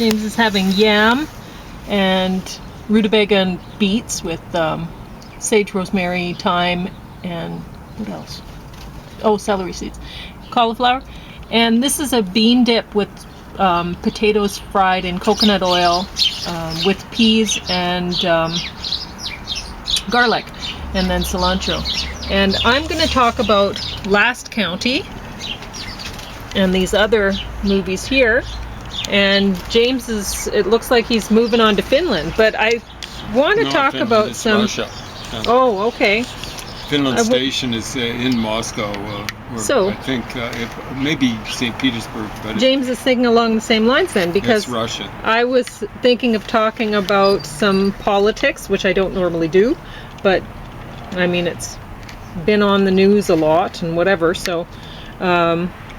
James is having yam and rutabaga and beets with sage, rosemary, thyme, and what else? Oh, celery seeds. Cauliflower. And this is a bean dip with potatoes fried in coconut oil with peas and garlic, and then cilantro. And I'm going to talk about Last County and these other movies here. And James it looks like he's moving on to Finland, but I want to talk Finland, about it's some... Russia. Oh, okay. Finland Station is in Moscow, so, I think maybe St. Petersburg. But James is thinking along the same lines then, because it's Russian. I was thinking of talking about some politics, which I don't normally do, but I mean, it's been on the news a lot and whatever, so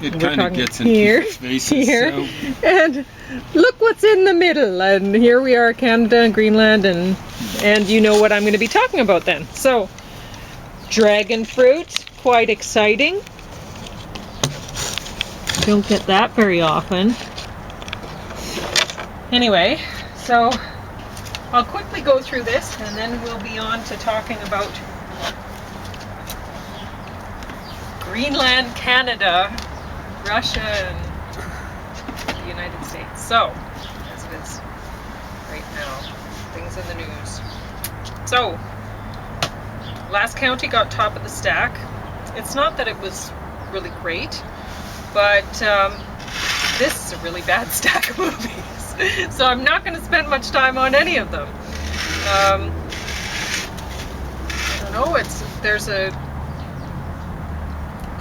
it kind of gets in here, people's faces. here, so. and look what's in the middle, and here we are, Canada and Greenland, and you know what I'm going to be talking about then. So, dragon fruit, quite exciting. Don't get that very often. Anyway, so I'll quickly go through this and then we'll be on to talking about Greenland, Canada, Russia, and the United States. So, as it is right now, things in the news. So, Last County got top of the stack. It's not that it was really great, but this is a really bad stack of movies. So I'm not going to spend much time on any of them. I don't know, there's a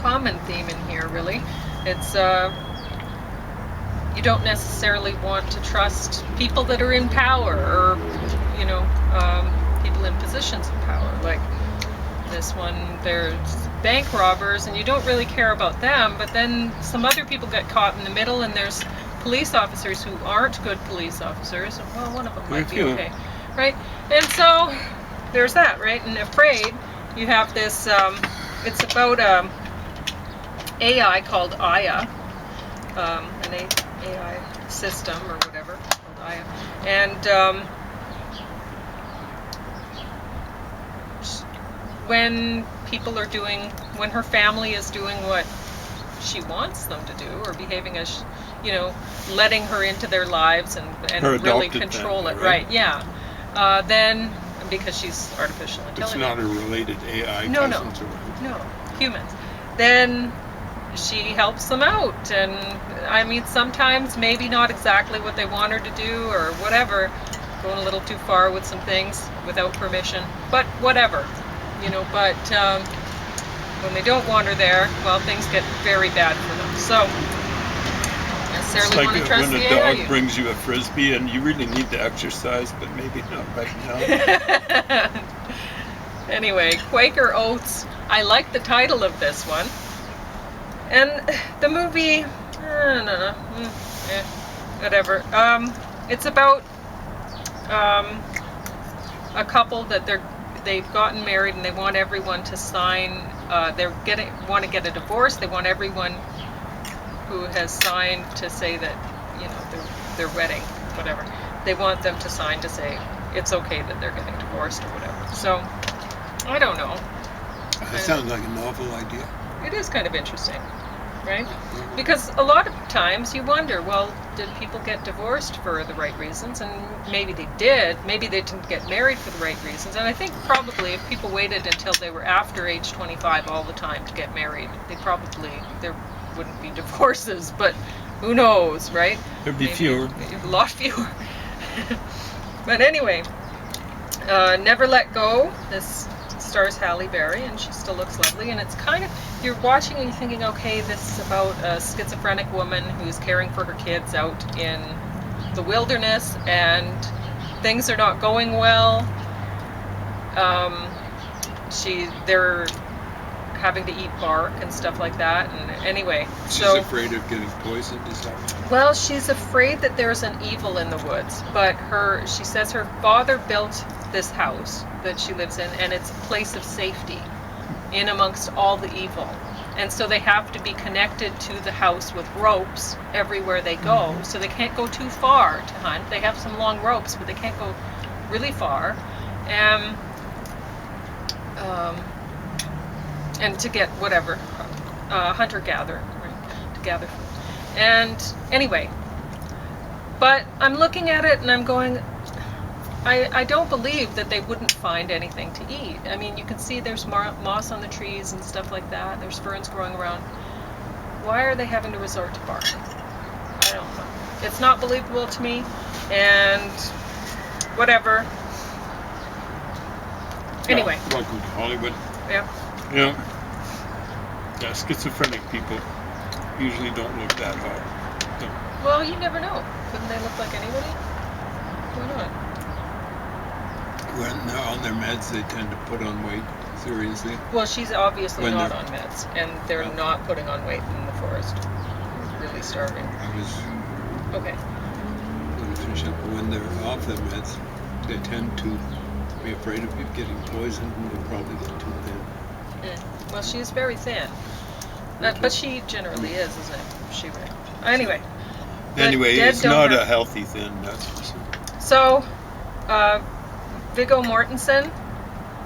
common theme in here, really. It's you don't necessarily want to trust people that are in power, or people in positions of power. Like this one, there's bank robbers, and you don't really care about them, but then some other people get caught in the middle, and there's police officers who aren't good police officers. Well, one of them might be okay, right? And so there's that, right? And Afraid, you have this, it's about AI called Aya, an AI system or whatever called Aya, and when her family is doing what she wants them to do, or behaving as, letting her into their lives and really control it, right? Yeah. Then, because she's artificial intelligence. It's not a related AI. No, humans. Then she helps them out, and I mean, sometimes maybe not exactly what they want her to do, or whatever, going a little too far with some things without permission, but whatever. But when they don't want her there, well, things get very bad for them. So, necessarily want to trust the AI. It's like when a dog brings you a Frisbee and you really need to exercise, but maybe not right now. Anyway, Quaker Oats. I like the title of this one. And the movie, I don't know, whatever. It's about a couple that they've gotten married and they want everyone to sign. Want to get a divorce. They want everyone who has signed to say that their wedding, whatever. They want them to sign to say it's okay that they're getting divorced or whatever. So I don't know. That sounds like a novel idea. It is kind of interesting, right? Because a lot of times you wonder, well, did people get divorced for the right reasons? And maybe they did. Maybe they didn't get married for the right reasons. And I think probably if people waited until they were after age 25 all the time to get married, there wouldn't be divorces. But who knows, right? There'd be fewer. A lot fewer. But anyway, Never Let Go. This stars Halle Berry, and she still looks lovely, and it's kind of, you're watching and you're thinking, okay, this is about a schizophrenic woman who's caring for her kids out in the wilderness, and things are not going well. They're having to eat bark and stuff like that, and anyway, she's afraid of getting poisoned, is that right? Well, she's afraid that there's an evil in the woods, but she says her father built this house that she lives in, and it's a place of safety in amongst all the evil. and so they have to be connected to the house with ropes everywhere they go. So they can't go too far to hunt. They have some long ropes, but they can't go really far. And to get whatever, hunter-gatherer, right, to gather food. And anyway, but I'm looking at it and I'm going, I don't believe that they wouldn't find anything to eat. I mean, you can see there's moss on the trees and stuff like that. There's ferns growing around. Why are they having to resort to bark? I don't know. It's not believable to me, and whatever. Anyway. Yeah, welcome to Hollywood. Yeah. Yeah, schizophrenic people usually don't look that hot. So. Well, you never know. Couldn't they look like anybody? Why not? When they're on their meds, they tend to put on weight. Seriously. Well, she's obviously When not they're- on meds, and they're not putting on weight in the forest. Really starving. I was Okay. going to finish up. When they're off the meds, they tend to be afraid of getting poisoned, and they probably get too thin. Well, she's very thin. But she generally is, isn't it? She right. Anyway. the Anyway, dead it's don't not have- a healthy thin, that's for sure. So, Viggo Mortensen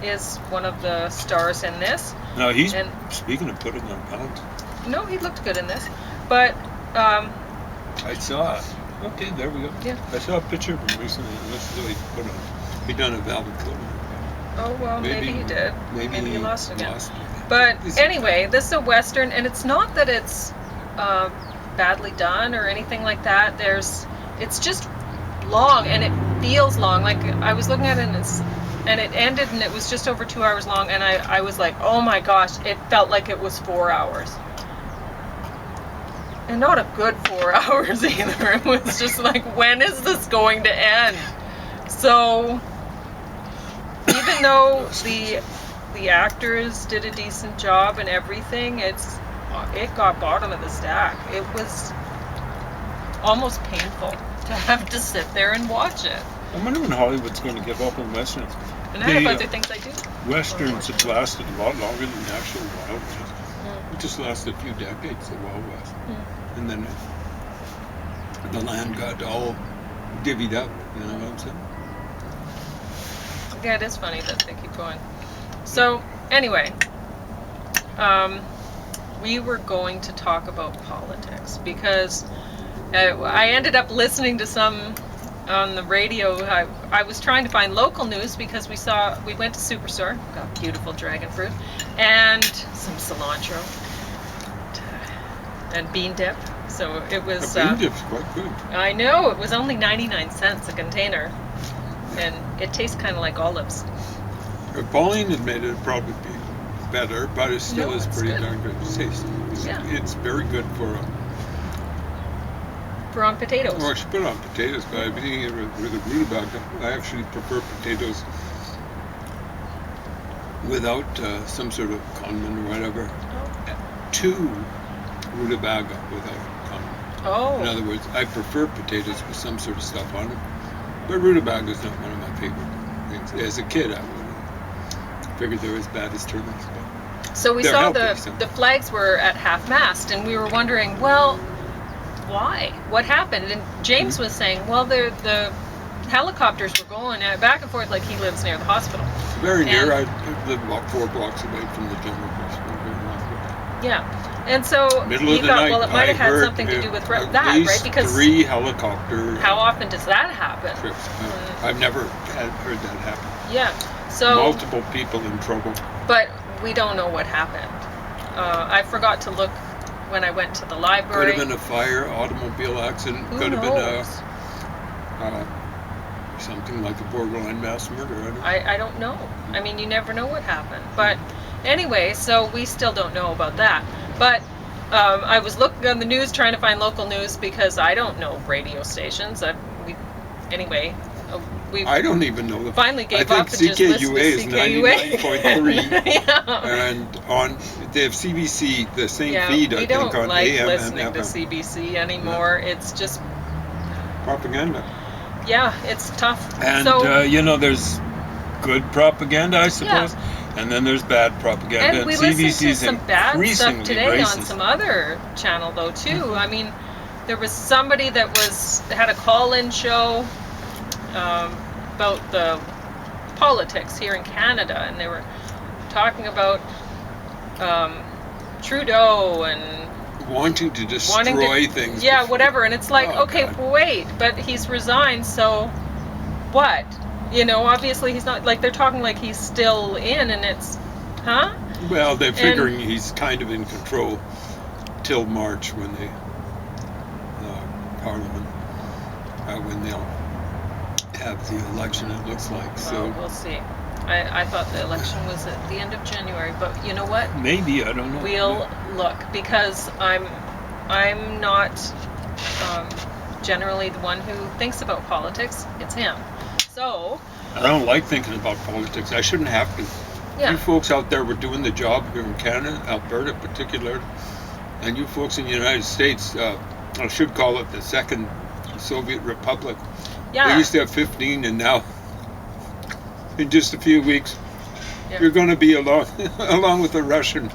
is one of the stars in this. Now he's And- speaking of putting on pounds. No, he looked good in this. But, I saw. Okay, there we go. Yeah. I saw a picture of him recently. Let's do it. Put on. He done a velvet coat. oh well, maybe he did. Maybe he lost again. lost it. But He's- anyway, this is a Western, and it's not that it's badly done or anything like that. It's just long, and it feels long. Like I was looking at it, and it ended, and it was just over 2 hours long, and I was like, oh my gosh, it felt like it was 4 hours. And not a good 4 hours either. It was just like, when is this going to end? So, even though the actors did a decent job and everything, it got bottom of the stack. It was almost painful to have to sit there and watch it. I wonder when Hollywood's going to give up on westerns. And I have other things I do. Westerns have lasted a lot longer than the actual Wild West. It just lasted a few decades, the Wild West. And then the land got all divvied up, you know what I'm saying? Yeah, it is funny that they keep going. So, anyway, we were going to talk about politics because I ended up listening to some on the radio. I was trying to find local news because we went to Superstore, got beautiful dragon fruit, and some cilantro and bean dip. So it was. The bean dip's quite good. I know, it was only 99 cents a container, and it tastes kind of like olives. If Pauline had made it, it'd probably be better, but it still No, is it's pretty good. darn good. It's tasty. Yeah. It's very good for On potatoes. Or I should put it on potatoes, but I've been eating it with a rutabaga. I actually prefer potatoes without some sort of condiment or whatever to rutabaga without condiment. Oh. In other words, I prefer potatoes with some sort of stuff on it, but rutabaga is not one of my favorite things. As a kid, I would have figured they were as bad as turnips. But So we they're saw healthy, so. the flags were at half-mast, and we were wondering, well, why? What happened? And James was saying, well, the helicopters were going back and forth, like he lives near the hospital. very near. And- I live about 4 blocks away from the general hospital. Yeah. And so Middle he of the thought, night, well, it might have I had heard something to do with at that, least right? Because 3 helicopter how often does that happen? trips. I've never heard that happen. Yeah. So, Multiple people in trouble. but we don't know what happened. I forgot to look when I went to the Could library. have been a fire, automobile accident. Who Could have knows? been something like a borderline mass murder. I don't know. I don't know. I mean, you never know what happened. But anyway, so we still don't know about that. But I was looking on the news trying to find local news because I don't know radio stations. We I don't even know the. finally I gave think up and just listened CKUA to is CKUA. 99.3. Yeah. And on they have CBC, the same Yeah, feed, I we think, don't on like AM listening and to FM. CBC anymore. It's just, Propaganda. yeah, it's tough. And, so, there's good propaganda, I suppose. And then there's bad propaganda. And we listened to CBC's some bad stuff increasingly today on racist. some other channel, though, too. I mean, there was somebody that had a call-in show about the politics here in Canada, and they were talking about Trudeau and wanting to destroy things. Yeah, whatever. And it's like, okay, God. wait, but he's resigned, so what? You know, obviously he's not, like, they're talking like he's still in, and it's, huh? Well, they're figuring he's kind of in control till March when they, Parliament, when they'll have the election, it looks like. So well, we'll see. I thought the election was at the end of January, but you know what? maybe, I don't know. We'll look, because I'm not generally the one who thinks about politics. It's him. So I don't like thinking about politics. I shouldn't have to. yeah, You folks out there were doing the job here in Canada, Alberta particularly, and you folks in the United States, I should call it the second Soviet Republic. They yeah, used to have 15, and now, in just a few weeks, yeah. you're going to be along with the Russian.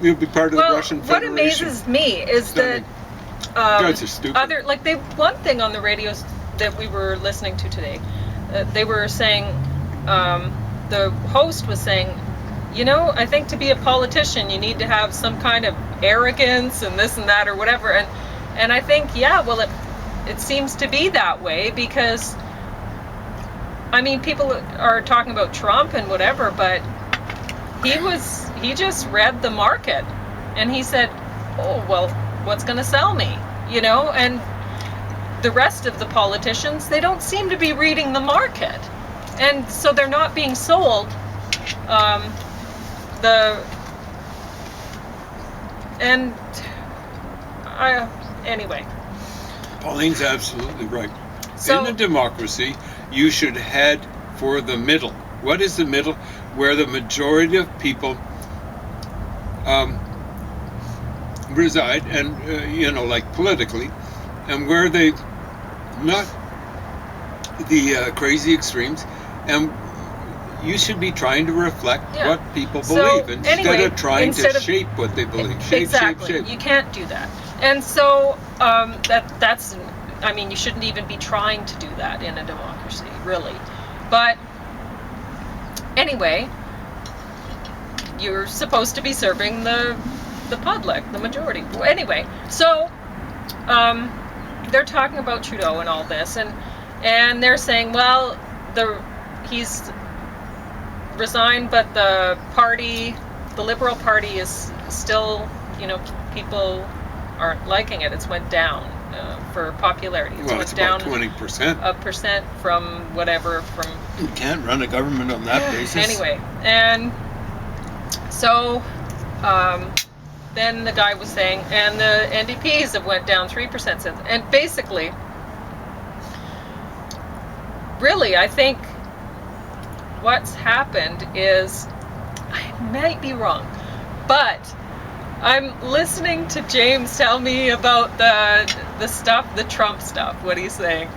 You'll be part of the Russian What Federation. amazes me is that Guys are stupid. one thing on the radios that we were listening to today, they were saying, the host was saying, you know, I think to be a politician you need to have some kind of arrogance and this and that or whatever, and I think, yeah, well, it seems to be that way, because I mean, people are talking about Trump and whatever, but he just read the market, and he said, oh, well, what's going to sell me, you know? And the rest of the politicians, they don't seem to be reading the market, and so they're not being sold anyway. Pauline's absolutely right. So, in a democracy, you should head for the middle. What is the middle? Where the majority of people reside, and you know, like politically, and where they not the crazy extremes, and you should be trying to reflect what people believe instead of trying to shape what they believe. Exactly. Shape. You can't do that. And so that's, I mean, you shouldn't even be trying to do that in a democracy, really. But anyway, you're supposed to be serving the public, the majority. Anyway, so they're talking about Trudeau and all this, and they're saying, well, he's resigned, but the Liberal Party is still, you know, people aren't liking it. It's went down for popularity. It's down 20%. A percent from whatever. You can't run a government on that basis. Anyway, and so then the guy was saying, and the NDPs have went down 3% since. And basically, really, I think what's happened is, I might be wrong, but I'm listening to James tell me about the stuff, the Trump stuff, what he's saying.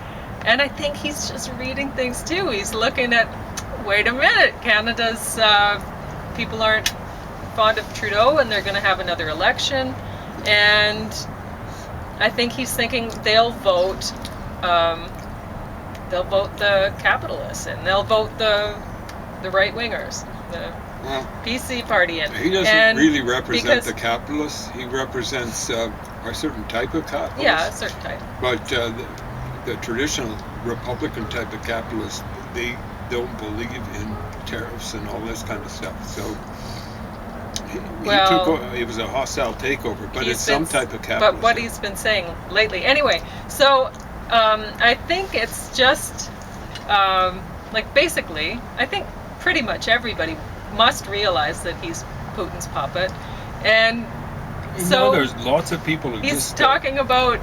And I think he's just reading things too. He's looking at, wait a minute, Canada's people aren't fond of Trudeau, and they're going to have another election. And I think he's thinking they'll vote the capitalists, and they'll vote the right-wingers, the PC party. And he doesn't really represent the capitalists. He represents a certain type of capitalist. Yeah, a certain type. But the traditional Republican type of capitalists, they don't believe in tariffs and all this kind of stuff. So it was a hostile takeover, but it's some type of capitalist. But what he's been saying lately. Anyway, so I think it's just like, basically, I think pretty much everybody must realize that he's Putin's puppet, and so there's lots of people who he's talking about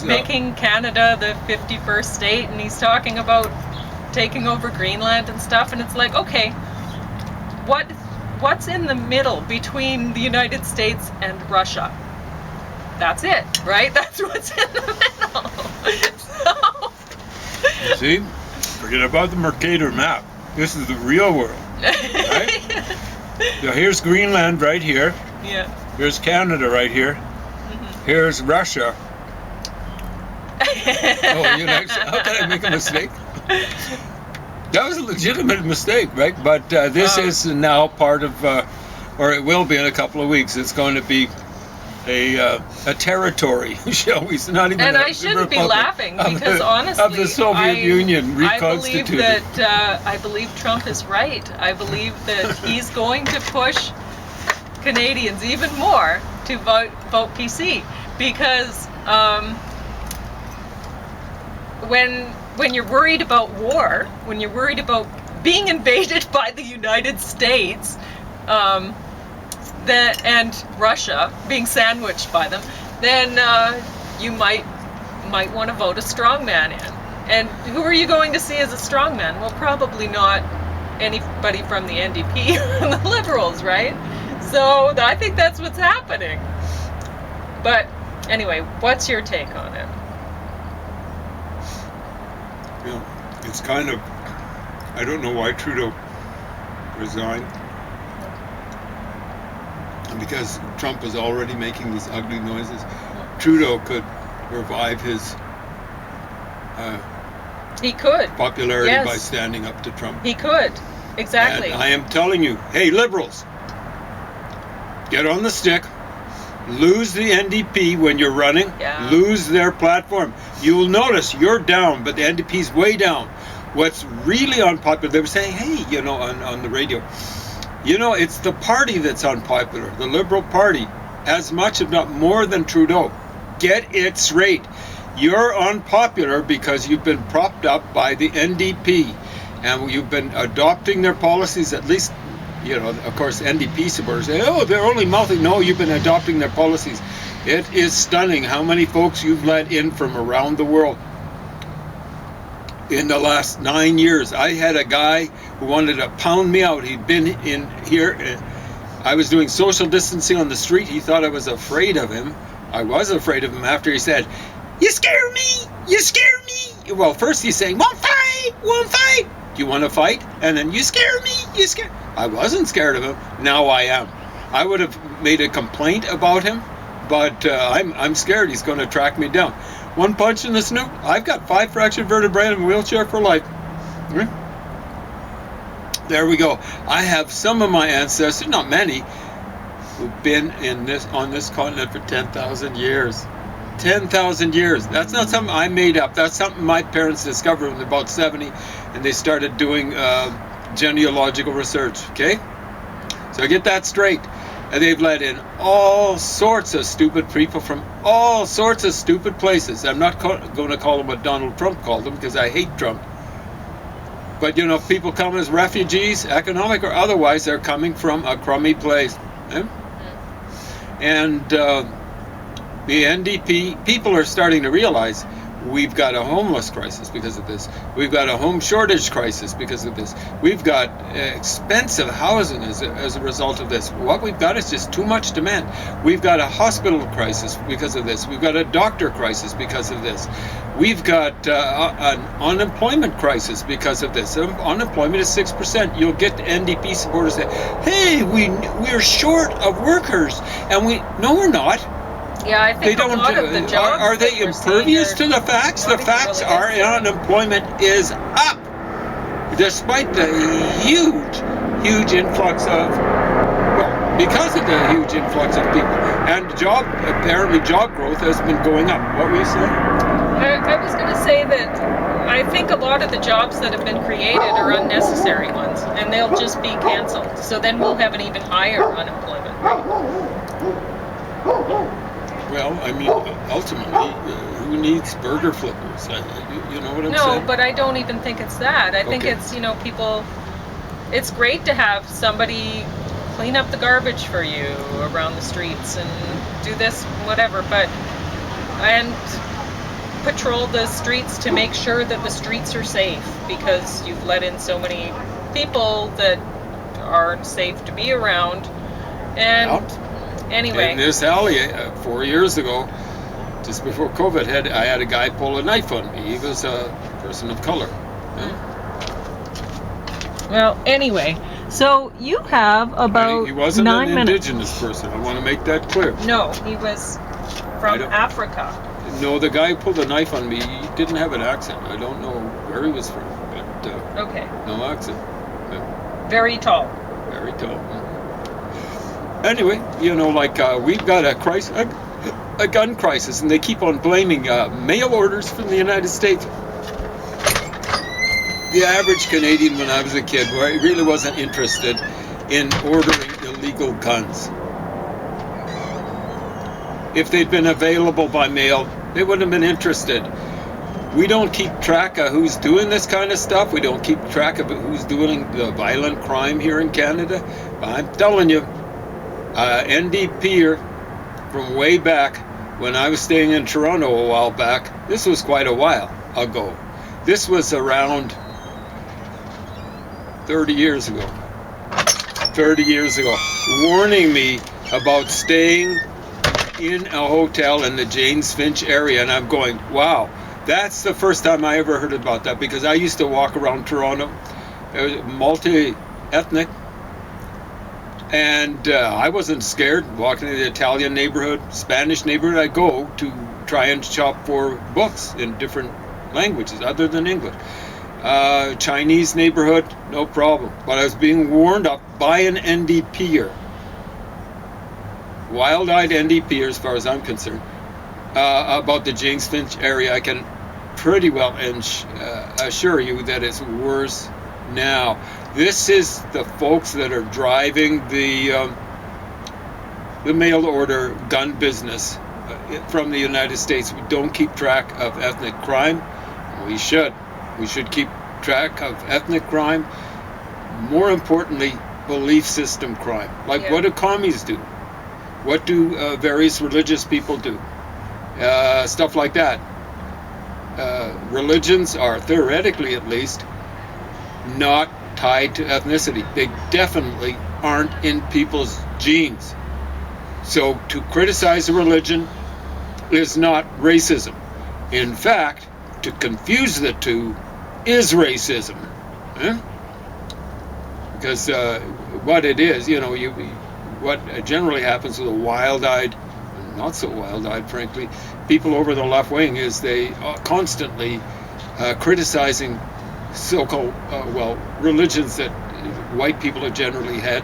making Canada the 51st state, and he's talking about taking over Greenland and stuff, and it's like, okay, what's in the middle between the United States and Russia? That's it, right? That's what's in the middle. You see, forget about the Mercator map. This is the real world, right? Now here's Greenland right here. Yeah. Here's Canada right here. Here's Russia. Oh, how can I make a mistake? That was a legitimate mistake, right? But this is now part of, or it will be in a couple of weeks. It's going to be a territory, shall we say? Not even. And I shouldn't be laughing because honestly, of the Soviet Union reconstituted. I believe Trump is right. I believe that he's going to push Canadians even more to vote PC because when you're worried about war, when you're worried about being invaded by the United States, and Russia being sandwiched by them, then you might want to vote a strongman in. And who are you going to see as a strongman? Well, probably not anybody from the NDP or the Liberals, right? So I think that's what's happening. But anyway, what's your take on it? Yeah, it's kind of, I don't know why Trudeau resigned. Because Trump was already making these ugly noises. Trudeau could revive his he could popularity yes. by standing up to Trump. He could, exactly. And I am telling you, hey, Liberals, get on the stick. Lose the NDP when you're running. Yeah. Lose their platform. You'll notice you're down, but the NDP's way down. What's really unpopular, they were saying, hey, on the radio, it's the party that's unpopular, the Liberal Party, as much if not more than Trudeau. Get it straight. You're unpopular because you've been propped up by the NDP, and you've been adopting their policies, at least, of course, NDP supporters say, oh, they're only mouthing. No, you've been adopting their policies. It is stunning how many folks you've let in from around the world. In the last 9 years, I had a guy who wanted to pound me out. He'd been in here. I was doing social distancing on the street. He thought I was afraid of him. I was afraid of him after he said, you scare me, you scare me. Well, first he's saying, won't fight. Do you want to fight? And then, you scare me, you scare. I wasn't scared of him. Now I am. I would have made a complaint about him, but I'm scared he's going to track me down. One punch in the snoot, I've got 5 fractured vertebrae and a wheelchair for life. There we go. I have some of my ancestors, not many, who've been on this continent for 10,000 years. 10,000 years. That's not something I made up. That's something my parents discovered when they're about 70, and they started doing genealogical research. Okay? So get that straight. And they've let in all sorts of stupid people from all sorts of stupid places. I'm not going to call them what Donald Trump called them because I hate Trump. But people come as refugees, economic or otherwise, they're coming from a crummy place. And the NDP, people are starting to realize we've got a homeless crisis because of this. We've got a home shortage crisis because of this. We've got expensive housing as a result of this. What we've got is just too much demand. We've got a hospital crisis because of this. We've got a doctor crisis because of this. We've got an unemployment crisis because of this. Unemployment is 6%. You'll get NDP supporters say, hey, we're short of workers. And no, we're not. Yeah, I think a lot of the jobs are they impervious to the facts? The facts are unemployment is up, despite the huge influx of, because of the huge influx of people. And apparently job growth has been going up. What were you saying? I was going to say that I think a lot of the jobs that have been created are unnecessary ones, and they'll just be canceled. So then we'll have an even higher unemployment rate. Well, I mean, ultimately, who needs burger flippers? You know what I'm saying? No, but I don't even think it's that. I think it's, people, it's great to have somebody clean up the garbage for you around the streets and do this, whatever, and patrol the streets to make sure that the streets are safe, because you've let in so many people that aren't safe to be around. And anyway, in this alley 4 years ago, just before COVID, I had a guy pull a knife on me. He was a person of color. Well, anyway, So you have about He wasn't 9 an minutes. indigenous person. I want to make that clear. No, he was from Africa. No, the guy who pulled the knife on me, he didn't have an accent. I don't know where he was from, but Okay. no accent. Very tall. Very tall. Anyway, like we've got a gun crisis, and they keep on blaming mail orders from the United States. The average Canadian when I was a kid really wasn't interested in ordering illegal guns. If they'd been available by mail, they wouldn't have been interested. We don't keep track of who's doing this kind of stuff. We don't keep track of who's doing the violent crime here in Canada. But I'm telling you, NDP'er from way back when I was staying in Toronto a while back, this was quite a while ago. This was around 30 years ago. 30 years ago, warning me about staying in a hotel in the James Finch area, and I'm going, wow, that's the first time I ever heard about that, because I used to walk around Toronto, multi-ethnic, and I wasn't scared walking in the Italian neighborhood, Spanish neighborhood. I go to try and shop for books in different languages other than English. Chinese neighborhood, no problem. But I was being warned up by an NDP'er, wild-eyed NDP'er as far as I'm concerned, about the James Finch area. I can pretty well assure you that it's worse now. This is the folks that are driving the mail order gun business from the United States. We don't keep track of ethnic crime. We should. We should keep track of ethnic crime. More importantly, belief system crime. Like, what do commies do? What do various religious people do? Stuff like that. Religions are, theoretically at least, not tied to ethnicity. They definitely aren't in people's genes. So to criticize a religion is not racism. In fact, to confuse the two is racism. Because what it is, what generally happens with a wild-eyed, not so wild-eyed, frankly, people over the left wing is they constantly criticizing so-called, religions that white people have generally had,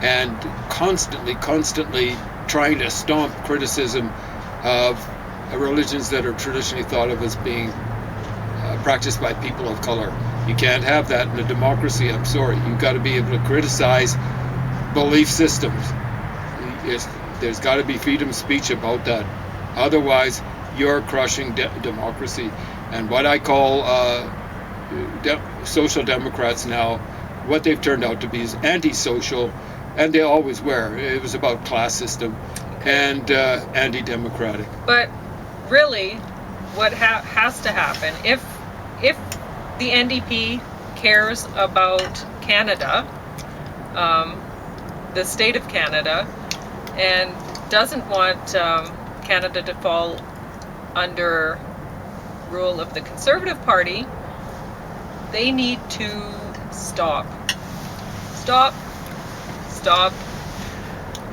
and constantly trying to stomp criticism of religions that are traditionally thought of as being practiced by people of color. You can't have that in a democracy. I'm sorry. You've got to be able to criticize belief systems. There's got to be freedom of speech about that. Otherwise, you're crushing democracy. And what I call social democrats now, what they've turned out to be is antisocial, and they always were. It was about class system and anti-democratic. But really, what has to happen, if the NDP cares about Canada, the state of Canada, and doesn't want Canada to fall under rule of the Conservative Party, they need to stop.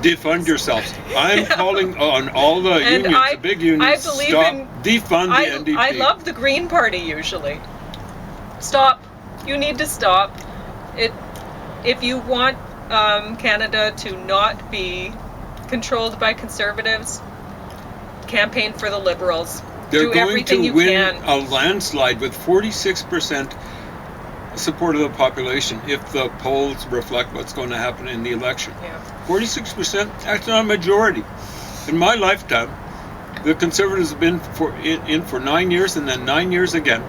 Defund yourselves. I'm calling on all the unions, the big unions, defund the NDP. I love the Green Party usually. Stop. You need to stop. If you want Canada to not be controlled by Conservatives, campaign for the Liberals. They're Do going everything to you win can. a landslide with 46% support of the population if the polls reflect what's going to happen in the election. Yeah. 46%, that's not a majority. In my lifetime, the Conservatives have been in for 9 years and then 9 years again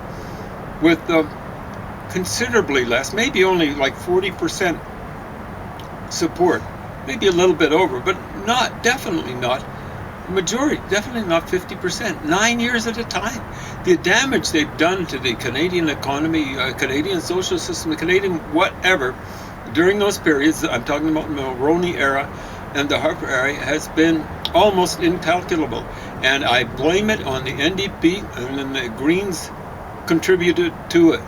with considerably less, maybe only like 40% support, maybe a little bit over, but definitely not majority, definitely not 50%, 9 years at a time. The damage they've done to the Canadian economy, Canadian social system, the Canadian whatever, during those periods, I'm talking about the Mulroney era and the Harper era, has been almost incalculable. And I blame it on the NDP, and then the Greens contributed to it.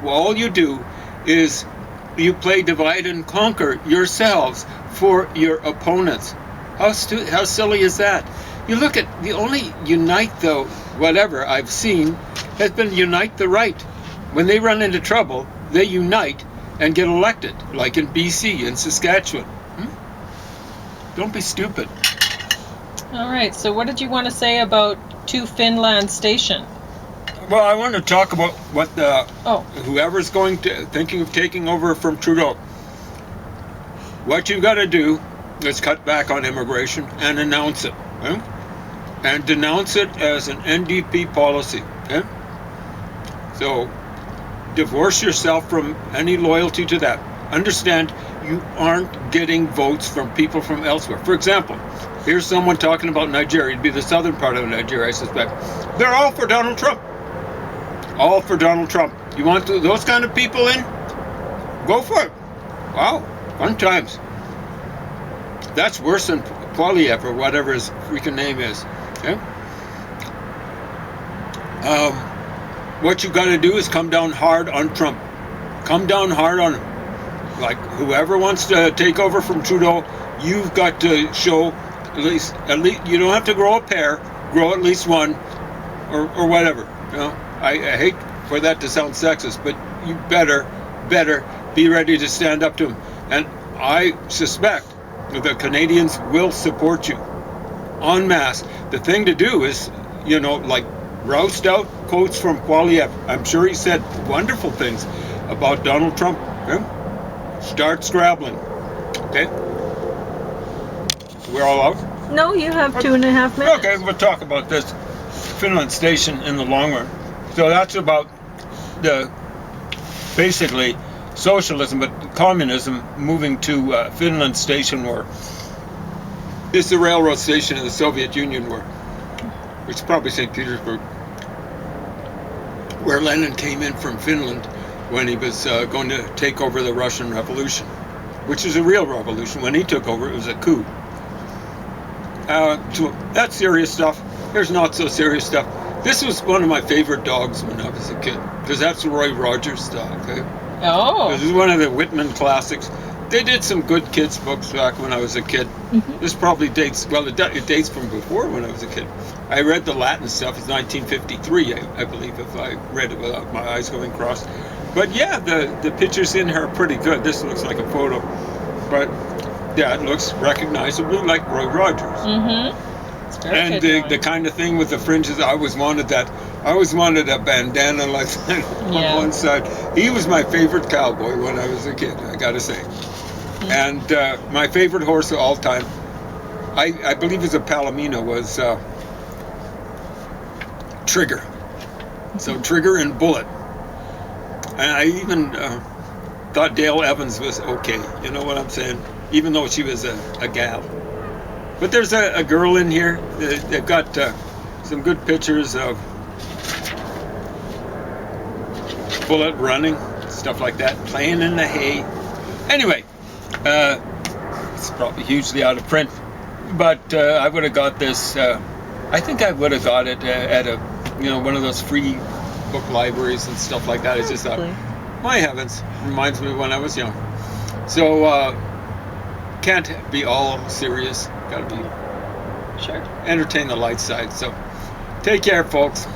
All you do is you play divide and conquer yourselves for your opponents. How silly is that? You look at the only unite the whatever I've seen has been unite the right. When they run into trouble, they unite and get elected, like in BC and Saskatchewan. Don't be stupid. All right, so what did you want to say about To Finland Station? Well, I want to talk about what whoever's thinking of taking over from Trudeau. What you got to do is cut back on immigration and announce it, and denounce it as an NDP policy. So divorce yourself from any loyalty to that. Understand, you aren't getting votes from people from elsewhere. For example, here's someone talking about Nigeria. It'd be the southern part of Nigeria, I suspect. They're all for Donald Trump. All for Donald Trump. You want those kind of people in? Go for it. Wow, fun times. That's worse than Poilievre or whatever his freaking name is. Okay? What you got to do is come down hard on Trump. Come down hard on him. Like whoever wants to take over from Trudeau, you've got to show at least you don't have to grow a pair, grow at least one, or whatever. You know, I hate for that to sound sexist, but you better be ready to stand up to him. And I suspect that the Canadians will support you en masse. The thing to do is, like roust out quotes from Poilievre. I'm sure he said wonderful things about Donald Trump. Start scrabbling. Okay? We're all out? No, you have 2.5 minutes. Okay, we'll talk about this Finland Station in the long run. So that's about basically socialism, but communism moving to Finland Station, where it's the railroad station in the Soviet Union, which is probably St. Petersburg, where Lenin came in from Finland when he was going to take over the Russian Revolution, which is a real revolution. When he took over, it was a coup. That's serious stuff. Here's not so serious stuff. This was one of my favorite dogs when I was a kid, because that's Roy Rogers' dog. Okay? Oh. This is one of the Whitman classics. They did some good kids books back when I was a kid. Mm-hmm. This probably dates, it dates from before when I was a kid. I read the Latin stuff. It's 1953, I believe, if I read it without my eyes going crossed. But yeah, the pictures in here are pretty good. This looks like a photo. But yeah, it looks recognizably like Roy Rogers. Mm-hmm. And the kind of thing with the fringes, I always wanted a bandana like that on one side. He was my favorite cowboy when I was a kid, I gotta say. Mm-hmm. And my favorite horse of all time, I believe it's a Palomino, was Trigger. So Trigger and Bullet. And I even thought Dale Evans was okay, you know what I'm saying? Even though she was a gal. But there's a girl in here. They've got some good pictures of Bullet running, stuff like that, playing in the hay. Anyway, it's probably hugely out of print, but I would have got this. I think I would have got it at a one of those free book libraries and stuff like that. It's just my heavens, reminds me of when I was young. So can't be all serious. Gotta be entertain the light side. So take care, folks.